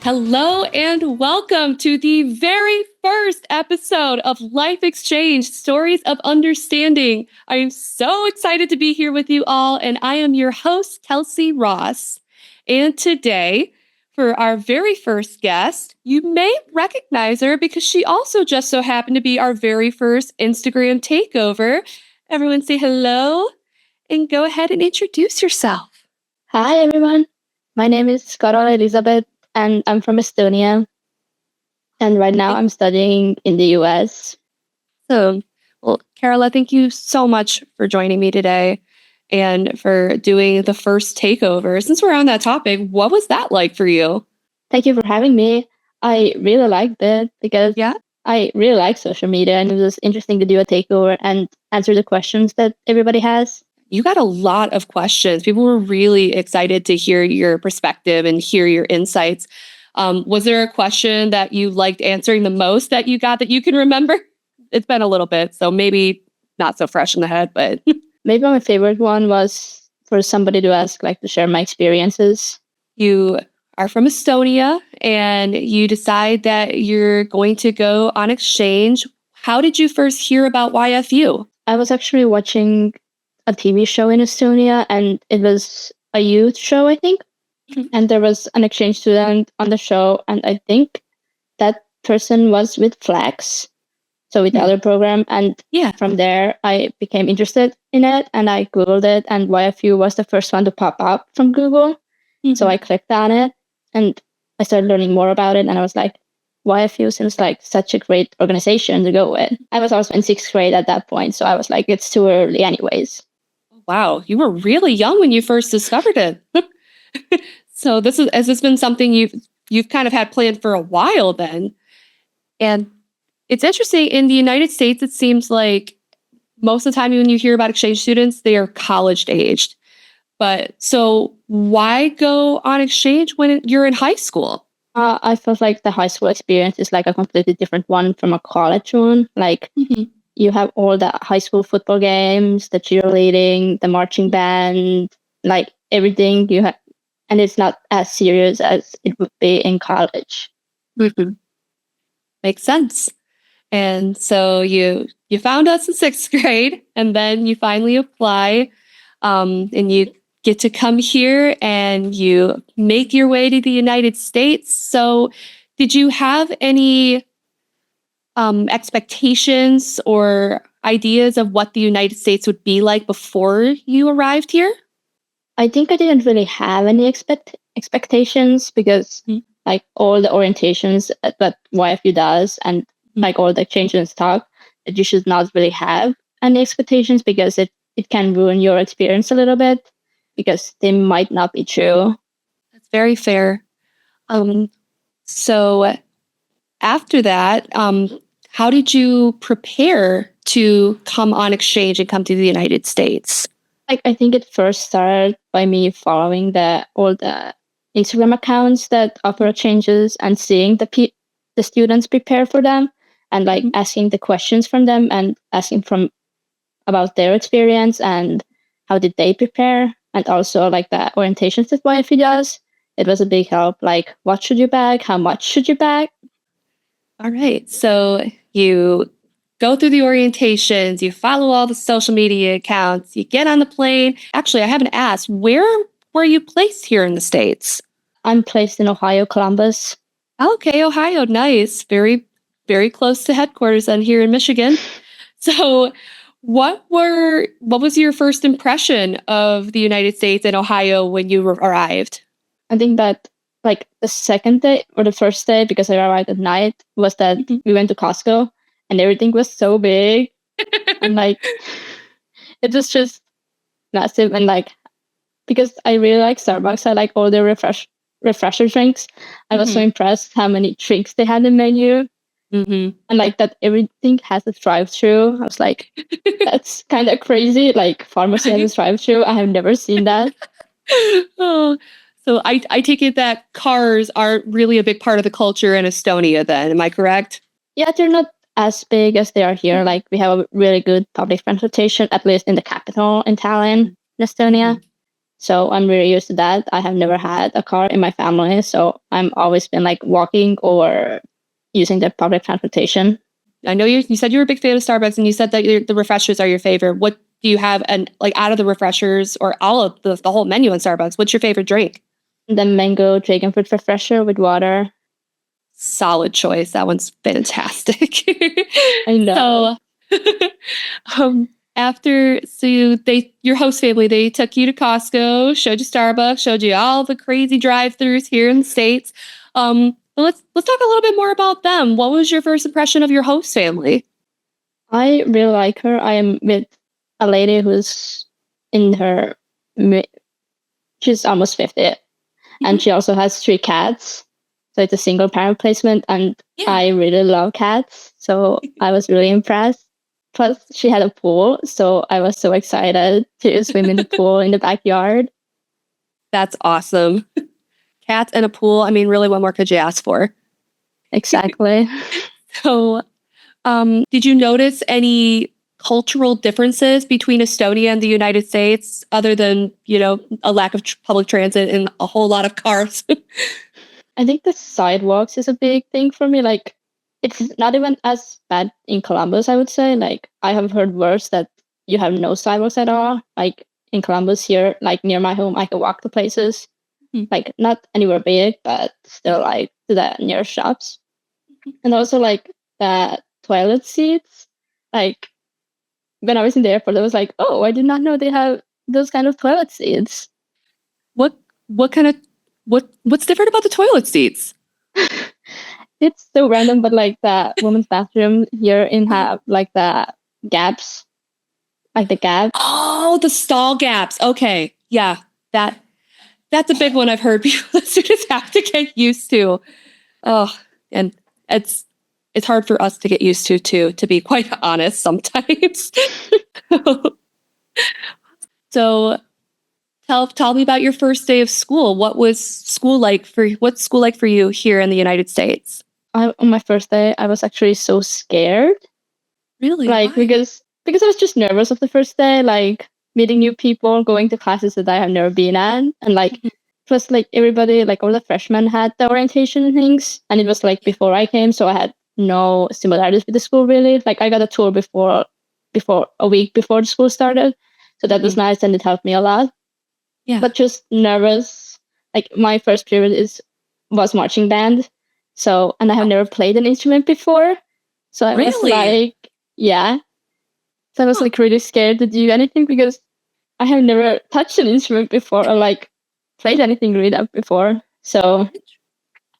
Hello and welcome to the very first episode of Life Exchange Stories of Understanding. I am so excited to be here with you all, and I am your host, Kelsey Ross. And today, for our very first guest, you may recognize her because she also just so happened to be our very first Instagram takeover. Everyone say hello and go ahead and introduce yourself. Hi everyone, my name is Carola Elizabeth and I'm from Estonia. And right now I'm studying in the US. So, well, Carola, thank you so much for joining me today and for doing the first takeover. Since we're on that topic, what was that like for you? Thank you for having me. I really liked it because Yeah, I really like social media and it was interesting to do a takeover and answer the questions that everybody has. you got a lot of questions. People were really excited to hear your perspective and hear your insights. Was there a question that you liked answering the most that you got that you can remember? It's been a little bit, so maybe not so fresh in the head, but Maybe my favorite one was for somebody to ask, like to share my experiences. you are from Estonia and you decide that you're going to go on exchange. How did you first hear about YFU? I was actually watching a TV show in Estonia and it was a youth show, I think. And there was an exchange student on the show, and I think that person was with Flex, so with the other program. And Yeah. from there, I became interested in it, and I googled it, and YFU was the first one to pop up from Google. So I clicked on it, and I started learning more about it, and I was like, YFU seems like such a great organization to go with. I was also in sixth grade at that point, so I was like, it's too early, anyways. Wow, you were really young when you first discovered it. So has this been something you've kind of had planned for a while then? And it's interesting, in the United States, it seems like most of the time when you hear about exchange students, they are college aged. But so why go on exchange when you're in high school? I felt like the high school experience is like a completely different one from a college one. Like you have all the high school football games, the cheerleading, the marching band, like everything you have, and it's not as serious as it would be in college. Mhm. Makes sense. And so you found us in sixth grade, and then you finally apply, and you get to come here and you make your way to the United States. So, did you have any expectations or ideas of what the United States would be like before you arrived here? I think I didn't really have any expectations because like all the orientations that YFU does and like all the changes and stuff that you should not really have any expectations because it can ruin your experience a little bit because they might not be true. That's very fair. So after that, how did you prepare to come on exchange and come to the United States? Like I think it first started by me following all the Instagram accounts that offer changes and seeing the students prepare for them and like asking the questions from them and asking from about their experience and how did they prepare and also like the orientations that YFE does. It was a big help. Like what should you bag? How much should you bag? All right. So you go through the orientations, you follow all the social media accounts, you get on the plane. Actually, I haven't asked, where were you placed here in the States? I'm placed in Ohio, Columbus. Okay, Ohio, nice. Very, very close to headquarters and here in Michigan. So what was your first impression of the United States and Ohio when you arrived? I think that like the second day or the first day, because I arrived at night, was that we went to Costco and everything was so big and like it was just massive and like because I really like Starbucks, I like all their refresher drinks. I was so impressed how many drinks they had in the menu. And like that everything has a drive-thru. I was like, that's kind of crazy. Like pharmacy has a drive-thru. I have never seen that. Oh, so I take it that cars aren't really a big part of the culture in Estonia then, am I correct? Yeah, they're not as big as they are here. Like we have a really good public transportation, at least in the capital in Tallinn, in Estonia. So I'm really used to that. I have never had a car in my family, so I'm always been like walking or using the public transportation. I know you said you were a big fan of Starbucks, and you said that the refreshers are your favorite. What do you have, and like out of the refreshers or all of the whole menu in Starbucks, what's your favorite drink? The mango dragon fruit refresher with water. Solid choice. That one's fantastic. I know. So, your host family, they took you to Costco, showed you Starbucks, showed you all the crazy drive-thrus here in the States. But let's talk a little bit more about them. What was your first impression of your host family? I really like her. I am with a lady who's in her she's almost 50, and she also has 3 cats. So it's a single parent placement, and I really love cats. So I was really impressed. Plus, she had a pool, so I was so excited to swim in the pool in the backyard. That's awesome. Cats and a pool. I mean, really, what more could you ask for? Exactly. So, did you notice any cultural differences between Estonia and the United States, other than, a lack of public transit and a whole lot of cars? I think the sidewalks is a big thing for me. Like, it's not even as bad in Columbus, I would say. Like, I have heard worse that you have no sidewalks at all. Like, in Columbus here, like near my home, I can walk to places. Like, not anywhere big, but still, like, to the near shops. And also, like, the toilet seats. Like, when I was in the airport, I was like, oh, I did not know they have those kind of toilet seats. What's different about the toilet seats? It's so random, but like the women's bathroom here in have like the gaps, like the gap. Oh, the stall gaps. Okay, yeah, that's a big one I've heard people students have to get used to. Oh, and it's hard for us to get used to too, to be quite honest, sometimes. So tell me about your first day of school. What's school like for you here in the United States? On my first day, I was actually so scared. Really? Like Why? because I was just nervous of the first day, like meeting new people, going to classes that I have never been at, and like plus like everybody, like all the freshmen had the orientation things, and it was like before I came, so I had no similarities with the school really. Like I got a tour before a week before the school started, so that was nice and it helped me a lot. Yeah. But just nervous. Like my first period was marching band, so and I have never played an instrument before, so I was like, yeah. So I was like really scared to do anything because I have never touched an instrument before or like played anything really up before. So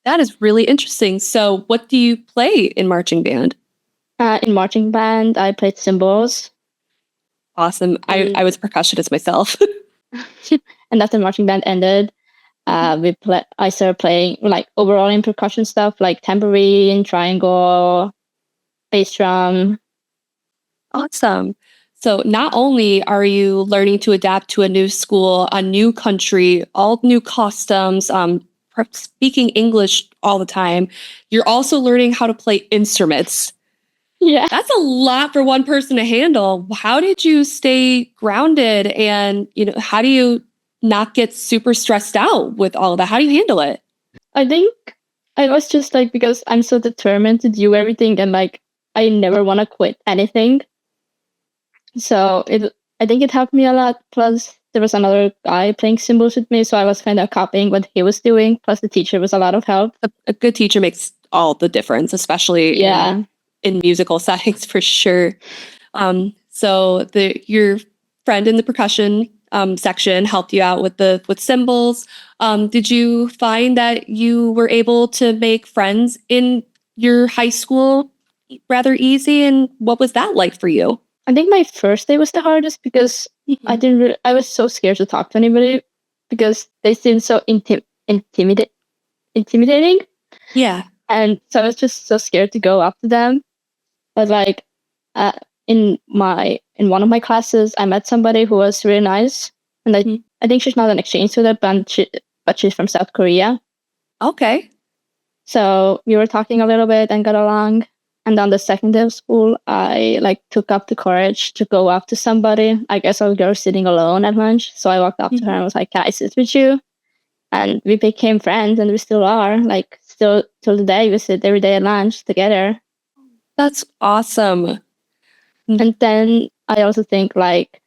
that is really interesting. So what do you play in marching band? In marching band, I played cymbals. Awesome. I was a percussionist myself. And after marching band ended, I started playing like overall in percussion stuff like tambourine, triangle, bass drum. Awesome. So not only are you learning to adapt to a new school, a new country, all new customs, speaking English all the time, you're also learning how to play instruments. Yeah. That's a lot for one person to handle. How did you stay grounded, and how do you not get super stressed out with all of that? How do you handle it? I think I was just like, because I'm so determined to do everything and like I never want to quit anything. So I think it helped me a lot. Plus there was another guy playing cymbals with me, so I was kind of copying what he was doing. Plus the teacher was a lot of help. A good teacher makes all the difference, especially in musical settings, for sure. So your friend in the percussion section helped you out with cymbals. Did you find that you were able to make friends in your high school rather easy? And what was that like for you? I think my first day was the hardest because I was so scared to talk to anybody because they seemed so intimidating. Yeah. And so I was just so scared to go up to them. But like in one of my classes, I met somebody who was really nice, and I think she's not an exchange student, but she's from South Korea. Okay. So we were talking a little bit and got along, And on the second day of school, I like took up the courage to go up to somebody. I guess I was a girl sitting alone at lunch. So I walked up to her and was like, "Can I sit with you?" And we became friends, and we still are. Like, still till today, we sit every day at lunch together. That's awesome. And then I also think like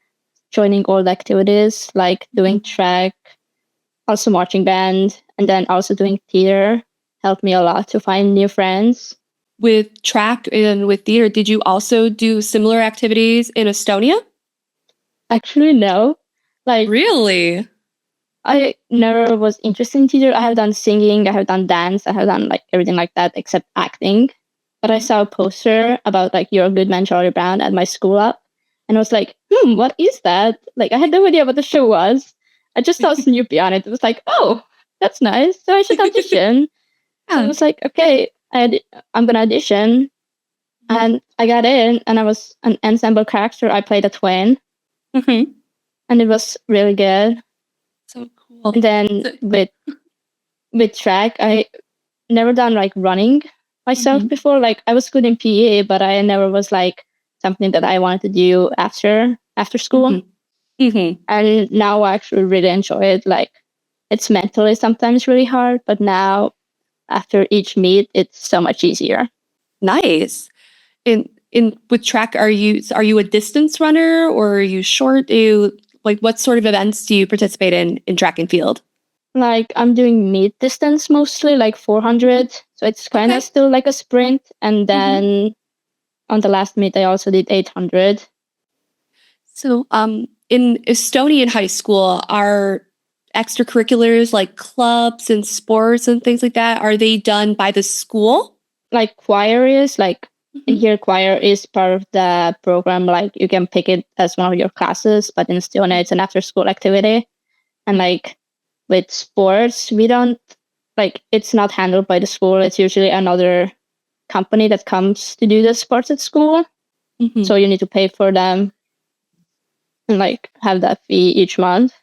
joining all the activities, like doing track, also marching band, and then also doing theater helped me a lot to find new friends. With track and with theater, did you also do similar activities in Estonia? Actually, no. Like, Really? I never was interested in theater. I have done singing, I have done dance, I have done like everything like that except acting. But I saw a poster about like You're a Good Man, Charlie Brown at my school up. And I was like, what is that? Like, I had no idea what the show was. I just saw Snoopy on it. It was like, oh, that's nice. So I should audition. So I was like, okay, I'm going to audition. And I got in, and I was an ensemble character. I played a twin. Mm-hmm. And it was really good. So cool. And then with track, I never done like running myself before. Like, I was good in PE, but I never was like something that I wanted to do after school. And now I actually really enjoy it. Like, it's mentally sometimes really hard, but now after each meet, it's so much easier. Nice. In with track, are you a distance runner, or are you short? Like, what sort of events do you participate in track and field? Like, I'm doing mid distance mostly, like 400. So it's kind of still like a sprint. And then on the last meet, I also did 800. So in Estonian high school, are extracurriculars like clubs and sports and things like that, are they done by the school? Like choir is like, here choir is part of the program. Like, you can pick it as one of your classes, but in Estonia, it's an after school activity. And like with sports, we don't, like, it's not handled by the school. It's usually another company that comes to do the sports at school. So you need to pay for them and like have that fee each month.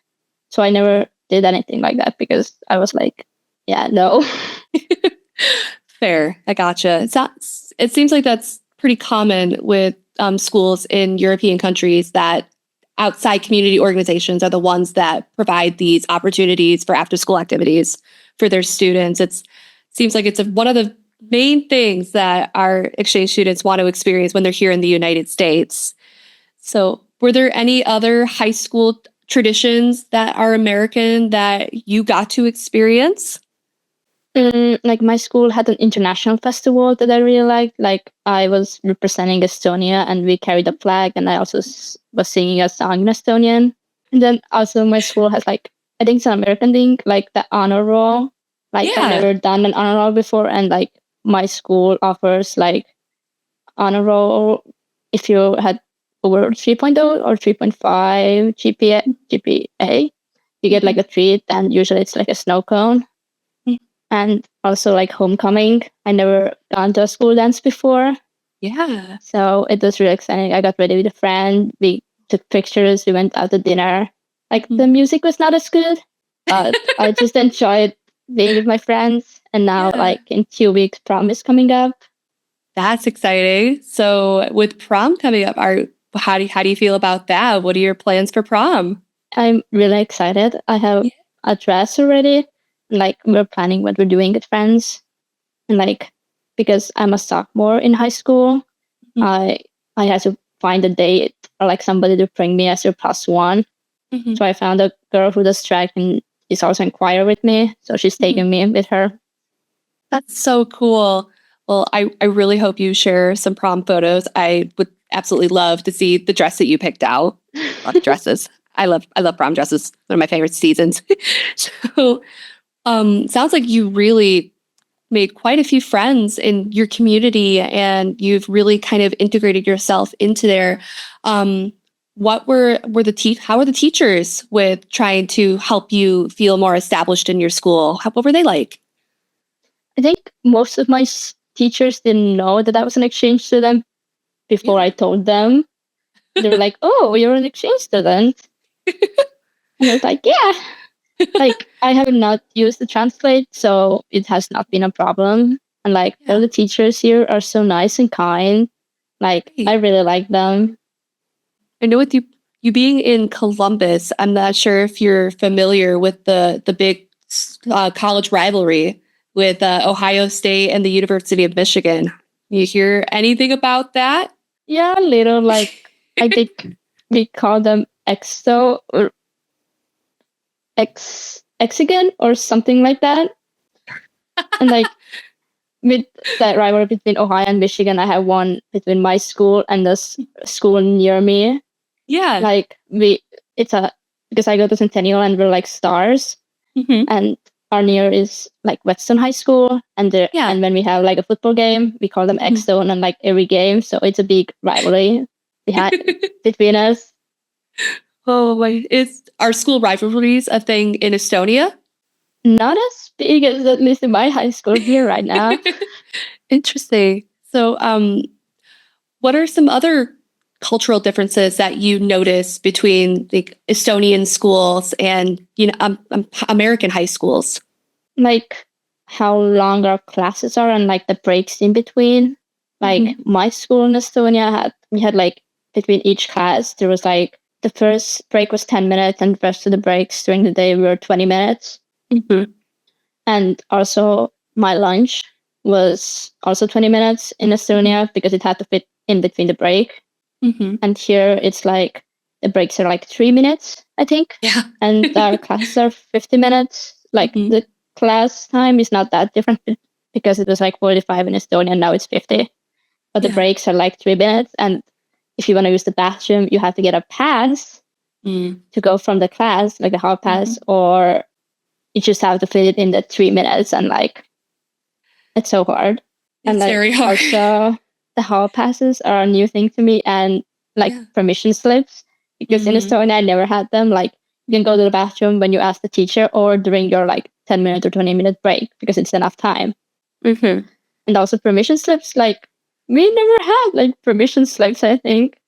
So I never did anything like that because I was like, yeah, no. Fair. I gotcha. It seems like that's pretty common with schools in European countries, that outside community organizations are the ones that provide these opportunities for after school activities for their students. It seems like it's one of the main things that our exchange students want to experience when they're here in the United States. So were there any other high school traditions that are American that you got to experience? Like, my school had an international festival that I really liked. Like, I was representing Estonia and we carried a flag, and I also was singing a song in Estonian. And then also my school has like, I think it's an American thing, like the honor roll. Like, I've never done an honor roll before, and like my school offers like honor roll if you had over 3.0 or 3.5 GPA, you get like a treat, and usually it's like a snow cone. And also like homecoming. I never gone to a school dance before. Yeah. So it was really exciting. I got ready with a friend. We took pictures. We went out to dinner. Like, the music was not as good, but I just enjoyed being with my friends. And now, like, in 2 weeks, prom is coming up. That's exciting. So with prom coming up, how do you feel about that? What are your plans for prom? I'm really excited. I have a dress already. Like, we're planning what we're doing with friends. And like, because I'm a sophomore in high school, I had to find a date or like somebody to bring me as your +1. So I found a girl who does track and is also in choir with me. So she's taking me with her. That's so cool. Well, I really hope you share some prom photos. I would absolutely love to see the dress that you picked out. Love dresses. I love prom dresses. One of my favorite seasons. So sounds like you really made quite a few friends in your community, and you've really kind of integrated yourself into there. What how were the teachers with trying to help you feel more established in your school? What were they like? I think most of my teachers didn't know that I was an exchange student before I told them. They were like, "Oh, you're an exchange student." And I was like, "Yeah." Like, I have not used the translate, so it has not been a problem. And like Yeah. all the teachers here are so nice and kind. Like I really like them. I know with you being in Columbus, I'm not sure if you're familiar with the big college rivalry with Ohio State and the University of Michigan. You hear anything about that? Yeah, a little. Like I think we call them exo or exigan or something like that. And like with that rivalry between Ohio and Michigan, I have one between my school and the school near me. Yeah. Like it's a because I go to Centennial and we're like stars, and our near is like Weston High School, and and when we have like a football game, we call them X-Zone and like every game, so it's a big rivalry between us. Oh my! Is our school rivalries a thing in Estonia? Not as big as at least in my high school here right now. Interesting. So, what are some other cultural differences that you notice between the Estonian schools and American high schools? Like how long our classes are and like the breaks in between. Like my school in Estonia we had like between each class there was like the first break was 10 minutes and the rest of the breaks during the day were 20 minutes. And also my lunch was also 20 minutes in Estonia because it had to fit in between the break. And here it's like the breaks are like 3 minutes, I think. Yeah. And our classes are 50 minutes. Like the class time is not that different because it was like 45 in Estonia and now it's 50. But the breaks are like 3 minutes. And if you want to use the bathroom, you have to get a pass to go from the class, like the hall pass, or you just have to fit it in the 3 minutes. And like, it's so hard. It's and like, very hard. Also, the hall passes are a new thing to me, and like permission slips, because in Estonia I never had them. Like you can go to the bathroom when you ask the teacher or during your like 10-minute or 20-minute break because it's enough time. And also permission slips, like we never had like permission slips, I think.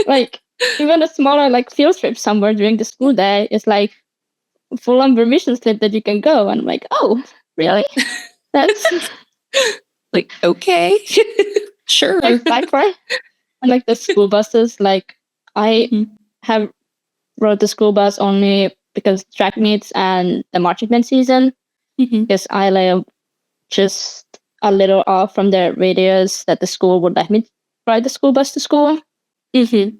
Like even a smaller like field trip somewhere during the school day is like full on permission slip that you can go. And I'm like, oh, really? That's like, okay. Sure. Exactly. And like the school buses, like I have rode the school bus only because track meets and the marching band season, because I live just a little off from the radius that the school would let me ride the school bus to school. In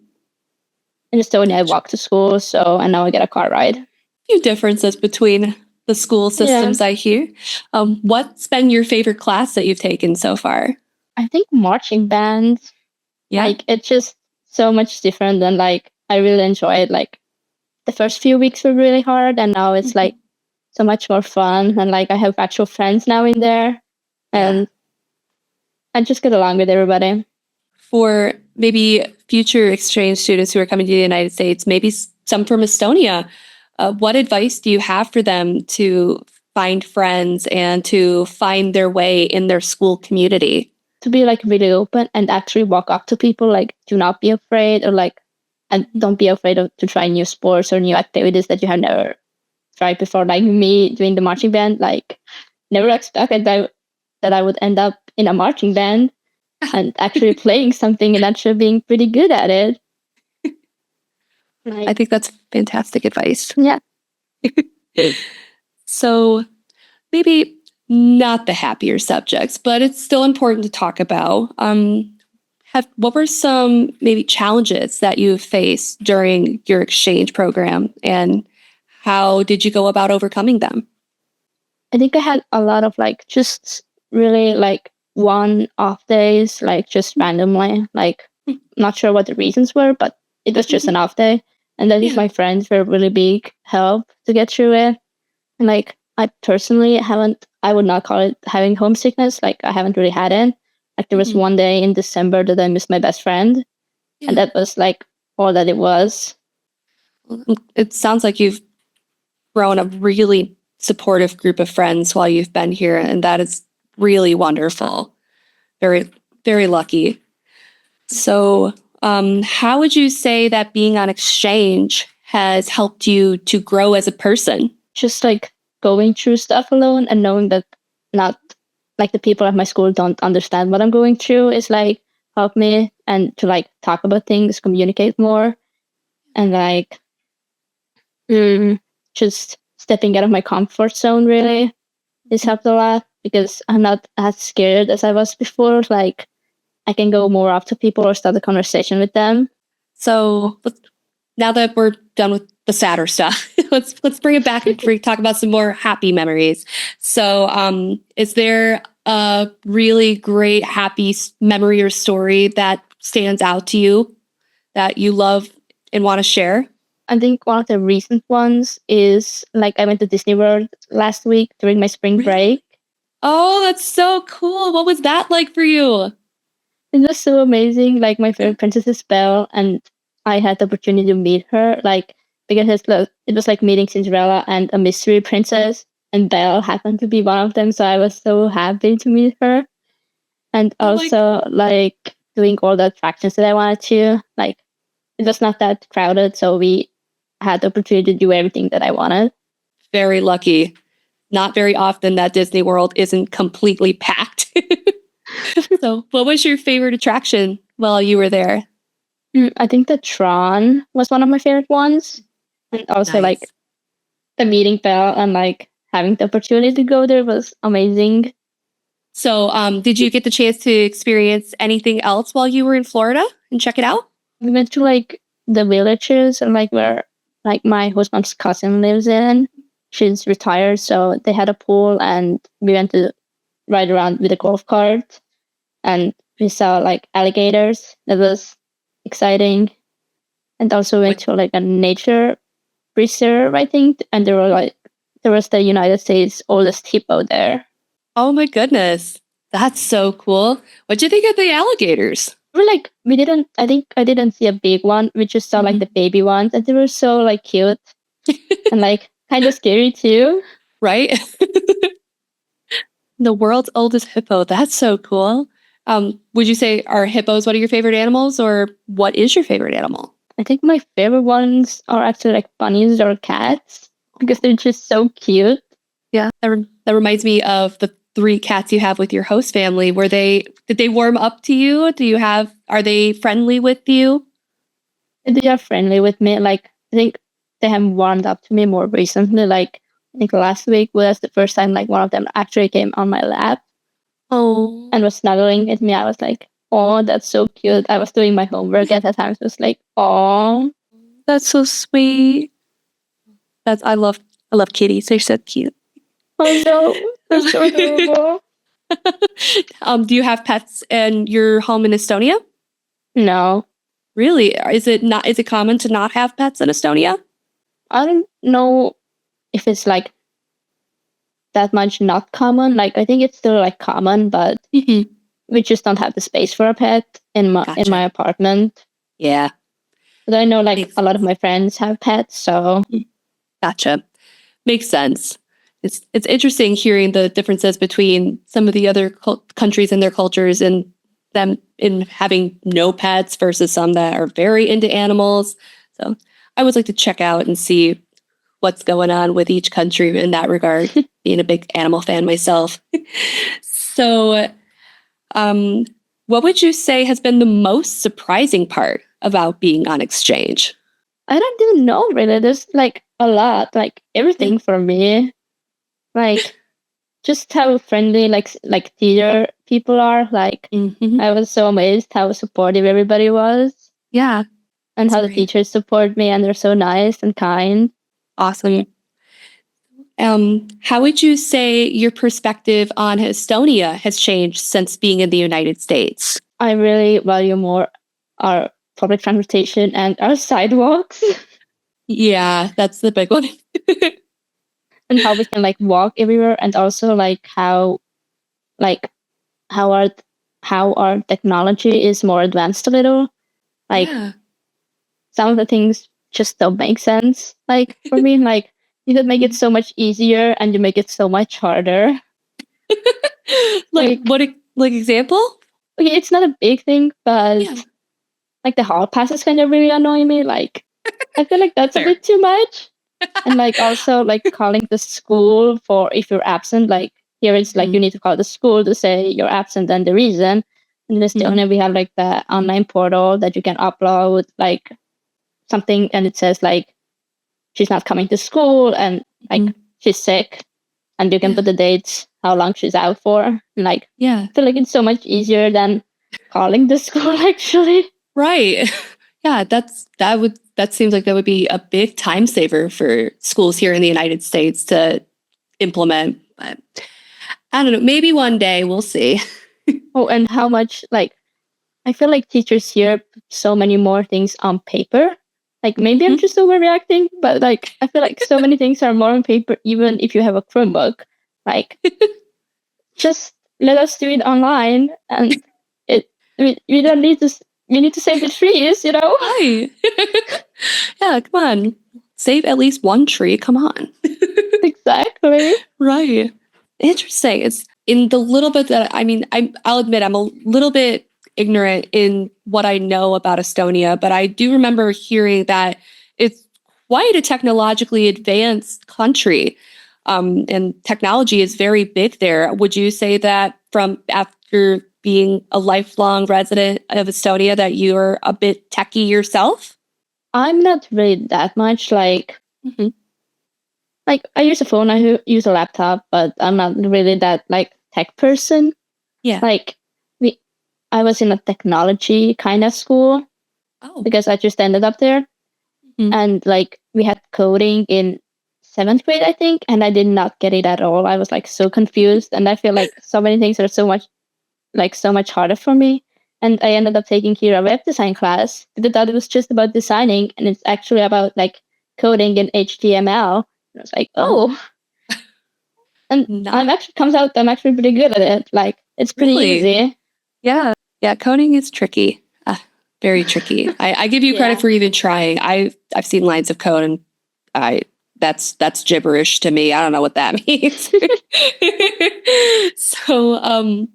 Estonia, I walk to school, and now I get a car ride. Few differences between the school systems, I hear. What's been your favorite class that you've taken so far? I think marching band. Yeah. Like it's just so much different than like I really enjoy it. Like the first few weeks were really hard, and now it's like so much more fun, and like I have actual friends now in there, and I just get along with everybody. For maybe future exchange students who are coming to the United States, maybe some from Estonia, what advice do you have for them to find friends and to find their way in their school community? To be like really open and actually walk up to people. Like do not be afraid, or like, and don't be afraid to try new sports or new activities that you have never tried before. Like me doing the marching band, like never expected that I would end up in a marching band and actually playing something and actually being pretty good at it. I think that's fantastic advice. Yeah. So maybe not the happier subjects, but it's still important to talk about. What were some maybe challenges that you faced during your exchange program, and how did you go about overcoming them? I think I had a lot of like just really like one-off days, like just randomly, like not sure what the reasons were, but it was just an off day. And then my friends were really big help to get through it. And like I personally I would not call it having homesickness. Like I haven't really had it. Like there was one day in December that I missed my best friend. And that was like all that it was. It sounds like you've grown a really supportive group of friends while you've been here, and that is really wonderful. Very, very lucky. So, how would you say that being on exchange has helped you to grow as a person? Just like going through stuff alone and knowing that not like the people at my school don't understand what I'm going through is like help me and to like talk about things, communicate more, and like just stepping out of my comfort zone really has helped a lot because I'm not as scared as I was before. Like I can go more up to people or start a conversation with them. So now that we're done with the sadder stuff, let's bring it back and talk about some more happy memories. So, is there a really great happy memory or story that stands out to you that you love and want to share? I think one of the recent ones is like I went to Disney World last week during my spring break. Oh, that's so cool. What was that like for you? It was so amazing. Like my favorite princess is Belle, and I had the opportunity to meet her. Like because it was like meeting Cinderella and a mystery princess, and Belle happened to be one of them. So I was so happy to meet her, and also like doing all the attractions that I wanted to. Like it was not that crowded, so we had the opportunity to do everything that I wanted. Very lucky. Not very often that Disney World isn't completely packed. So, what was your favorite attraction while you were there? I think the Tron was one of my favorite ones. And also like the meeting Belle and like having the opportunity to go there was amazing. So, did you get the chance to experience anything else while you were in Florida and check it out? We went to like the villages and like where like my husband's cousin lives in. She's retired, so they had a pool and we went to ride around with a golf cart and we saw like alligators. That was exciting. And also went to like a nature reserve, I think, and there was the United States oldest hippo there. Oh my goodness. That's so cool. What'd you think of the alligators? We didn't, I think I didn't see a big one. We just saw like the baby ones and they were so like cute and like kind of scary too. Right? The world's oldest hippo. That's so cool. Would you say are hippos one of your favorite animals or what is your favorite animal? I think my favorite ones are actually like bunnies or cats because they're just so cute. Yeah. That reminds me of the 3 cats you have with your host family. Did they warm up to you? Are they friendly with you? They are friendly with me. Like, I think they have warmed up to me more recently. Like, I think last week was the first time like one of them actually came on my lap. Oh. And was snuggling with me. I was like, oh, that's so cute. I was doing my homework at that time. So it was like, oh. That's so sweet. I love kitties. They're so cute. Oh no, that's so adorable. Do you have pets in your home in Estonia? No. Really? Is it common to not have pets in Estonia? I don't know if it's like that much not common. Like I think it's still like common, but we just don't have the space for a pet in my apartment. Yeah. But I know like a lot of my friends have pets, so gotcha. Makes sense. It's interesting hearing the differences between some of the other countries and their cultures and them in having no pets versus some that are very into animals. So I would like to check out and see what's going on with each country in that regard, being a big animal fan myself. So what would you say has been the most surprising part about being on exchange? I don't even know really. There's like a lot, like everything for me. Like just how friendly like theater people are. Like I was so amazed how supportive everybody was. Yeah. And how the teachers support me and they're so nice and kind. Awesome. How would you say your perspective on Estonia has changed since being in the United States? I really value more our public transportation and our sidewalks. Yeah, that's the big one. And how we can like walk everywhere, and also like how our technology is more advanced a little. Like some of the things just don't make sense. Like for me, like you could make it so much easier and you make it so much harder. Like example? Okay, it's not a big thing, but like the hall passes kind of really annoy me. Like I feel like that's a bit too much. And like also like calling the school for if you're absent, like Here it's like you need to call the school to say you're absent and the reason. In Estonia, we have like the online portal that you can upload like something, and it says like she's not coming to school and like she's sick, and you can put the dates, how long she's out for. And, like, I feel like it's so much easier than calling the school actually. Right. Yeah, that seems like that would be a big time saver for schools here in the United States to implement. But I don't know, maybe one day we'll see. Oh, and how much like I feel like teachers here put so many more things on paper. Like maybe I'm just overreacting, but like I feel like so many things are more on paper, even if you have a Chromebook. Like just let us do it online, and we don't need to. We need to save the trees, you know? Right. Yeah, come on. Save at least one tree. Come on. Exactly. Right. Interesting. It's in the little bit that I'll admit I'm a little bit ignorant in what I know about Estonia, but I do remember hearing that it's quite a technologically advanced country. And technology is very big there. Would you say that from after being a lifelong resident of Estonia that you're a bit techie yourself? I'm not really that much like I use a phone, I use a laptop, but I'm not really that like tech person. Yeah. Like I was in a technology kind of school because I just ended up there. And like we had coding in 7th grade, I think, and I did not get it at all. I was like so confused, and I feel like so many things are so much harder for me. And I ended up taking here a web design class. I thought it was just about designing, and it's actually about like coding in HTML. And I was like, oh. And I'm actually pretty good at it. Like it's pretty easy. Yeah. Yeah. Coding is tricky. Very tricky. I give you credit for even trying. I've seen lines of code and that's gibberish to me. I don't know what that means. So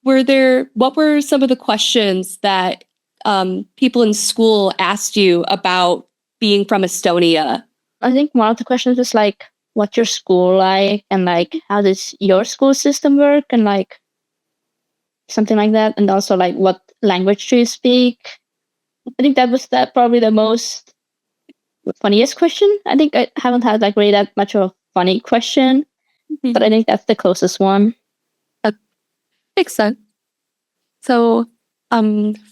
what were some of the questions that people in school asked you about being from Estonia? I think one of the questions was like, what's your school like? And like, how does your school system work? And like, something like that. And also like, what language do you speak? I think that was probably the most funniest question. I think I haven't had like really that much of a funny question, but I think that's the closest one. That makes sense. So,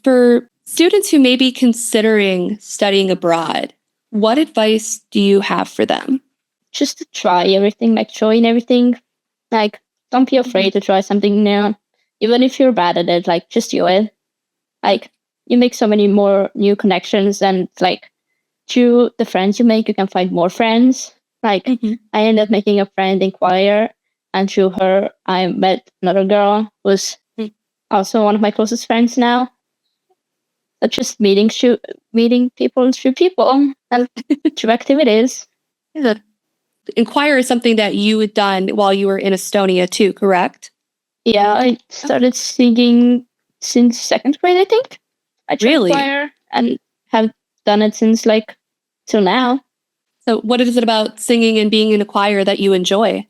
for students who may be considering studying abroad, what advice do you have for them? Just to try everything, like join everything. Like, don't be afraid to try something new. Even if you're bad at it, like just do it. Like, you make so many more new connections, and like through the friends you make, you can find more friends. Like I ended up making a friend in choir, and through her, I met another girl who's also one of my closest friends now. But just meeting people through people and through activities. Yeah. In choir is something that you had done while you were in Estonia too, correct? Yeah, I started singing since 2nd grade, I think. I tried choir and have done it since like till now. So what is it about singing and being in a choir that you enjoy?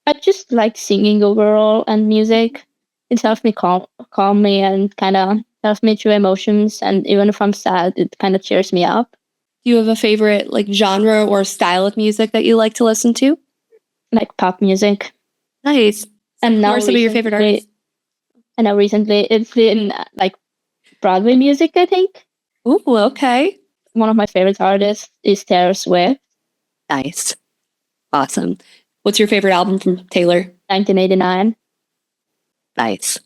I just like singing overall, and music. It helps me calm me and kind of helps me through emotions. And even if I'm sad, it kind of cheers me up. Do you have a favorite like genre or style of music that you like to listen to? Like pop music. Nice. And now what are some of your favorite artists? And now recently it's been like Broadway music, I think. Ooh, okay. One of my favorite artists is Taylor Swift. Nice. Awesome. What's your favorite album from Taylor? 1989. Nice.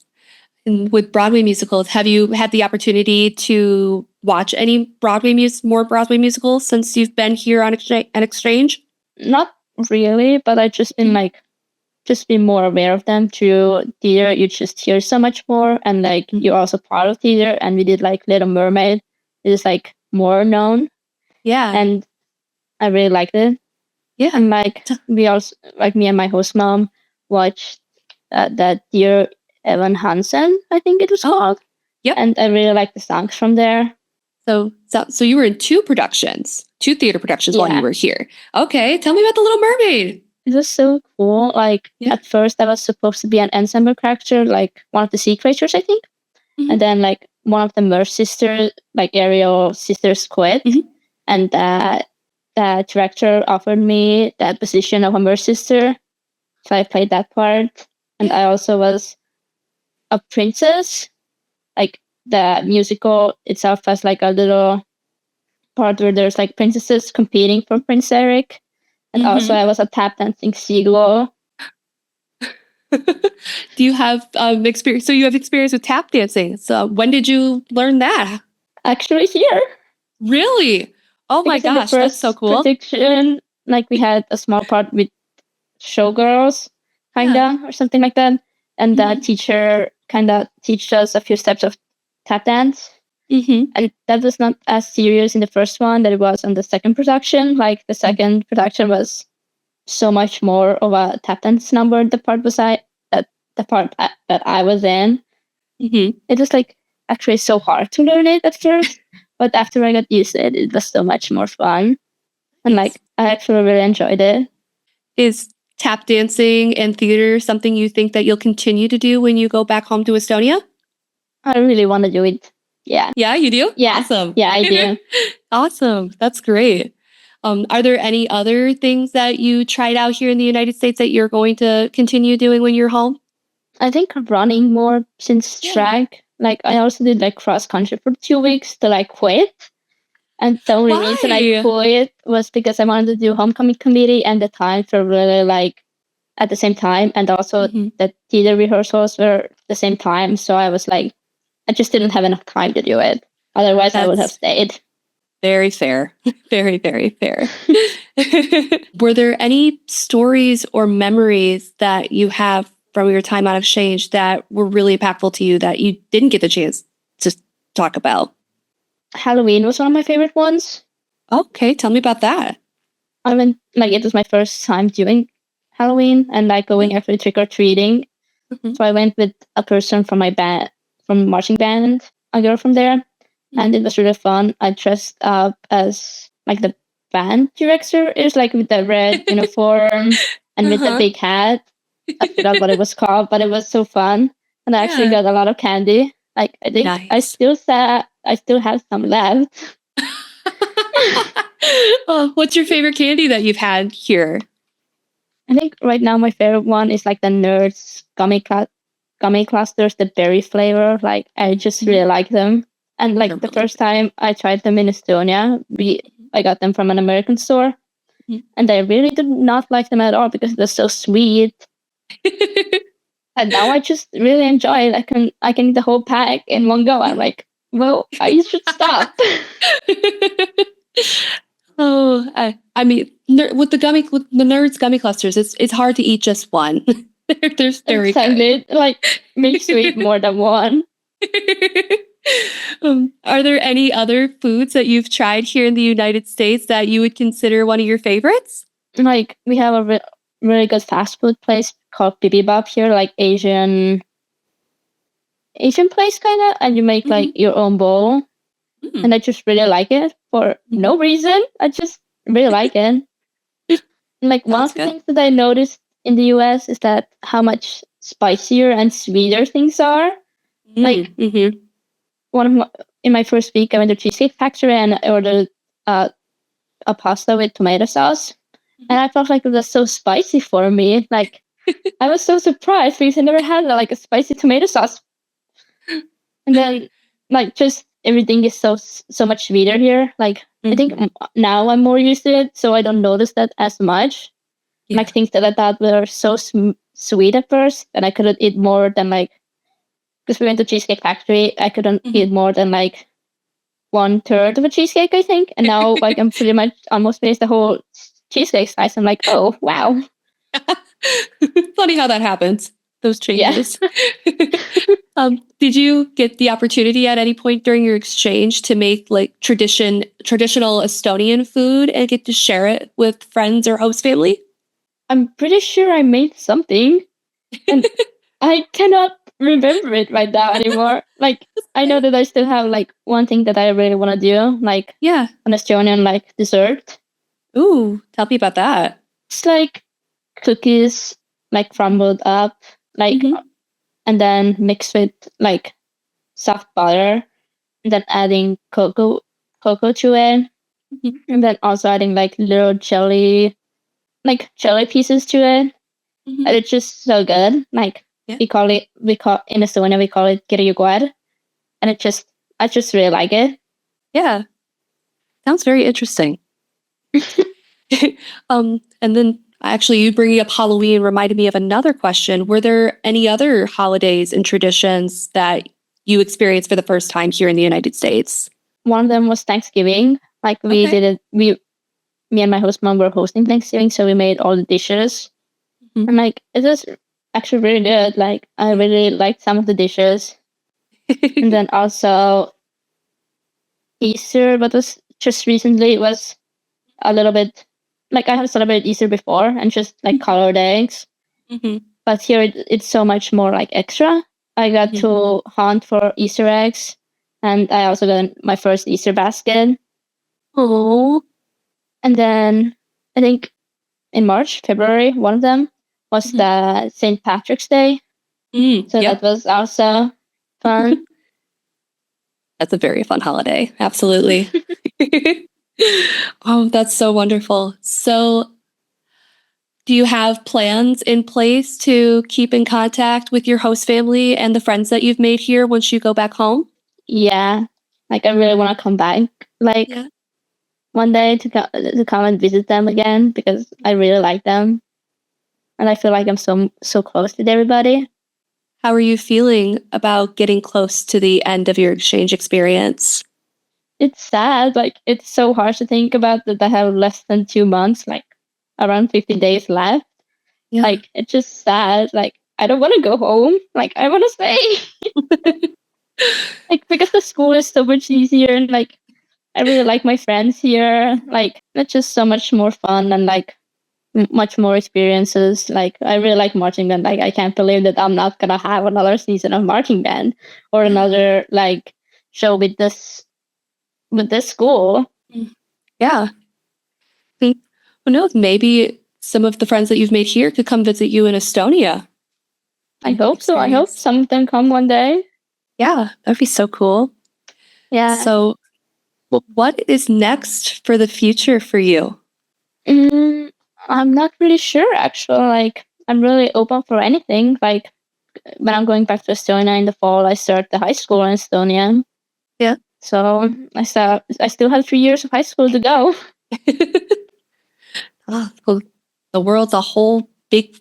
And with Broadway musicals, have you had the opportunity to watch any more Broadway musicals since you've been here on exchange? Not really, but I've just been just be more aware of them through theater. You just hear so much more, and like you're also part of theater. And we did like Little Mermaid. It is like more known. Yeah. And I really liked it. Yeah. And like we also, like me and my host mom watched that Dear Evan Hansen, I think it was called. Yep. And I really like the songs from there. So you were in two theater productions while you were here. Okay, tell me about The Little Mermaid. it was so cool. Like Yeah. at first, I was supposed to be an ensemble character, like one of the sea creatures, I think. And then like one of the merge sisters, like Ariel sisters, quit, and that director offered me that position of a merge sister, so I played that part. And I also was a princess. Like the musical itself has like a little part where there's like princesses competing for Prince Eric. And also I was a tap dancing seagull. Do you have experience? So you have experience with tap dancing. So when did you learn that? Actually here. Really? Oh my Because in the gosh, that's so first cool. prediction, like we had a small part with showgirls, kinda, or something like that. And the teacher kinda teach us a few steps of tap dance. And that was not as serious in the first one that it was on the second production. Like the second production was so much more of a tap dance number. The part that I was in, it was like actually so hard to learn it at first, but after I got used to it, it was so much more fun, and like I actually really enjoyed it. Is tap dancing and theater something you think that you'll continue to do when you go back home to Estonia? I really want to do it. Yeah. Yeah, you do? Yeah. Awesome. Yeah, I do. Awesome. That's great. Are there any other things that you tried out here in the United States that you're going to continue doing when you're home? I think running more since track. Like I also did like cross country for 2 weeks till I quit. And the only reason I quit was because I wanted to do homecoming committee, and the times were really like at the same time, and also the theater rehearsals were the same time. So I was like, I just didn't have enough time to do it. Otherwise, I would have stayed. Very fair. Very, very fair. Were there any stories or memories that you have from your time out of exchange that were really impactful to you that you didn't get the chance to talk about? Halloween was one of my favorite ones. Okay, tell me about that. I went, like, it was my first time doing Halloween and like going actually trick or treating. So I went with a person from my band, from marching band, a girl from there, and it was really fun. I dressed up as like the band director is, like with the red uniform and with the big hat. I forgot what it was called, but it was so fun, and I actually got a lot of candy. Like I think I still have some left. Oh, what's your favorite candy that you've had here? I think right now my favorite one is like the Nerds gummy clusters, the berry flavor. Like I just really like them. And like the first time I tried them in Estonia, I got them from an American store, and I really did not like them at all because they're so sweet. And now I just really enjoy it. I can eat the whole pack in one go. I'm like, well, I should stop. Oh, I mean, with the Nerds gummy clusters, it's hard to eat just one. They're very good. Like makes you eat more than one. Are there any other foods that you've tried here in the United States that you would consider one of your favorites? Like we have a really good fast food place called Bibimbap here, like Asian place kind of, and you make like your own bowl. And I just really like it for no reason. I just really like it. Like one of the things that I noticed in the US is that how much spicier and sweeter things are. Like in my first week, I went to Cheesecake Factory and I ordered a pasta with tomato sauce, and I felt like it was so spicy for me. Like I was so surprised because I never had like a spicy tomato sauce. And then like just everything is so much sweeter here. Like I think now I'm more used to it, so I don't notice that as much. Like things that I thought were so sweet at first, and I couldn't eat more than like, because we went to Cheesecake Factory, I couldn't eat more than like 1/3 of a cheesecake, I think. And now like I'm pretty much almost finished the whole cheesecake slice. I'm like, oh wow. Funny how that happens. Those changes. Did you get the opportunity at any point during your exchange to make like traditional Estonian food and get to share it with friends or host family? I'm pretty sure I made something, and I cannot remember it right now anymore. Like I know that I still have like one thing that I really want to do, like an Estonian like dessert. Ooh, tell me about that. It's like cookies like crumbled up, like, Mhm. and then mixed with like soft butter, and then adding cocoa to it, Mhm. and then also adding like little jelly pieces to it. Mhm. And it's just so good. Like Yeah. we call in Estonia we call it kirjuguar, and I just really like it. Yeah. Sounds very interesting. And then actually, you bringing up Halloween reminded me of another question. Were there any other holidays and traditions that you experienced for the first time here in the United States? One of them was Thanksgiving. Like we Okay. did it. Me and my host mom were hosting Thanksgiving, so we made all the dishes, Mhm. and like it was actually really good. Like I really liked some of the dishes, and then also Easter, but was just recently was a little bit like I have celebrated Easter before and just like colored eggs, Mhm. but here it's so much more like extra. I got Mhm. to hunt for Easter eggs, and I also got my first Easter basket. Oh. And then I think in March, February, one of them was Mhm. the St. Patrick's Day. So that Yep. was also fun. That's a very fun holiday. Absolutely. Oh, that's so wonderful. So, do you have plans in place to keep in contact with your host family and the friends that you've made here once you go back home? Yeah, like I really want to come back, like Yeah. one day to come and visit them again because I really like them, and I feel like I'm so close with everybody. How are you feeling about getting close to the end of your exchange experience? It's sad, like it's so hard to think about that I have less than 2 months, like around 50 days left. Yeah. Like it's just sad. Like I don't want to go home. Like I want to stay. Like because the school is so much easier, and like I really like my friends here. Like it's just so much more fun and like much more experiences. Like I really like marching band. Like I can't believe that I'm not gonna have another season of marching band or Yeah. another like show with this school. Mm. Yeah. Think, who knows? Maybe some of the friends that you've made here could come visit you in Estonia I and hope so. I hope experience. some of them come one day. Yeah, that'd be so cool. Yeah. So, what is next for the future for you? Mm, I'm not really sure actually. Like I'm really open for anything. Like when I'm going back to Estonia in the fall, I start the high school in Estonia. Yeah. So I still have 3 years of high school to go. Well, the world's a whole big.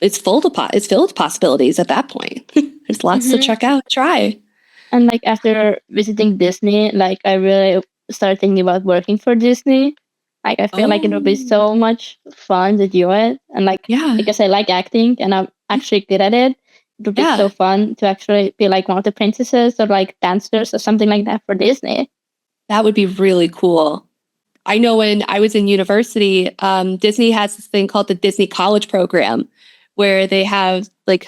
It's filled with possibilities at that point. There's lots to Hmm. check out, try. And like after visiting Disney, like I really started thinking about working for Disney. Like I feel like it would be Oh, so much fun to do it, and like yeah, because I like acting and I'm actually good at it, it would be so yeah. fun to actually be like one of the princesses or like dancers or something like that for Disney. That would be really cool. I know when I was in university, Disney has this thing called the Disney College Program, where they have like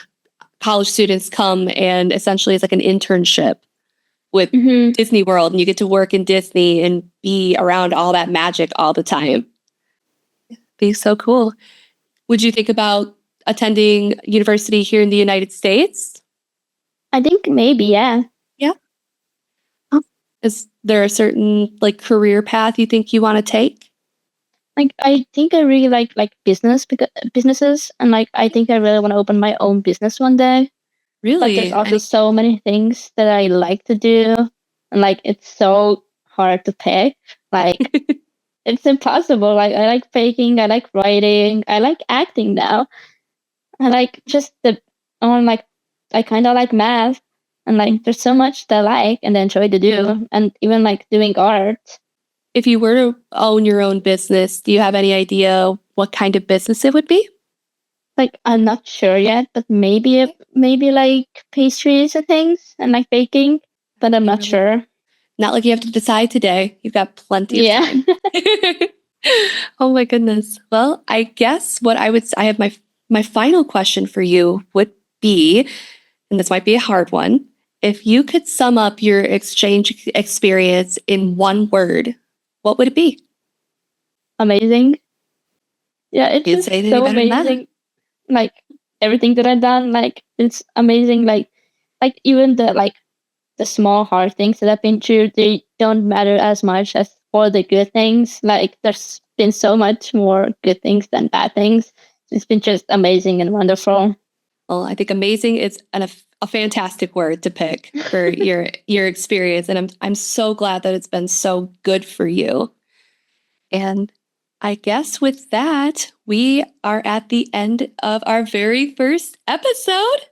college students come and essentially it's like an internship with Hmm. Disney World, and you get to work in Disney and be around all that magic all the time. Be so cool. Would you think about attending university here in the United States? I think maybe yeah. Yeah. Is there a certain like career path you think you want to take? Like I think I really like businesses, and like I think I really want to open my own business one day. But there's Really? also so many things that I like to do, and like it's so hard to pick. Like it's impossible. Like I like baking, I like writing, I like acting now. I like just the like I kind of like math, and like there's so much that I like and enjoy to do, and even like doing art. If you were to own your own business, do you have any idea what kind of business it would be? Like I'm not sure yet, but maybe like pastries and things, and like baking, but I'm Be not really sure. not like you have to decide today. You've got plenty of Yeah. time. Oh my goodness. Well, I guess I have my final question for you would be, and this might be a hard one. If you could sum up your exchange experience in one word, what would it be? Amazing. Yeah, it's You'd just say anything so better than that? amazing. like everything that I've done. Like it's amazing. Like even the small hard things that I've been through, they don't matter as much as all the good things. Like there's been so much more good things than bad things. It's been just amazing and wonderful. Well, I think amazing is a fantastic word to pick for your experience, and I'm so glad that it's been so good for you. And I guess with that, we are at the end of our very first episode.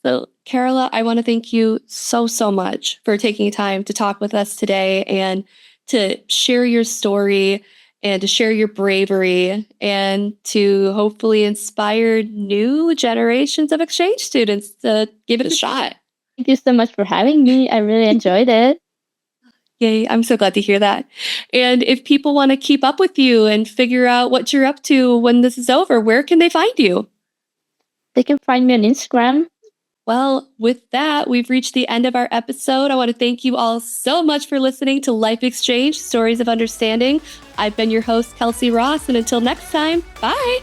So, Carola, I want to thank you so much for taking time to talk with us today and to share your story and to share your bravery and to hopefully inspire new generations of exchange students to give it a shot. Thank you so much for having me. I really enjoyed it. Yay, I'm so glad to hear that. And if people want to keep up with you and figure out what you're up to when this is over, where can they find you? They can find me on Instagram. Well, with that, we've reached the end of our episode. I want to thank you all so much for listening to Life Exchange, Stories of Understanding. I've been your host, Kelsey Ross, and until next time, bye.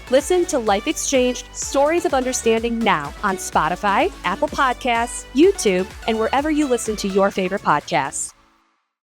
Listen to Life Exchange, Stories of Understanding now on Spotify, Apple Podcasts, YouTube, and wherever you listen to your favorite podcasts.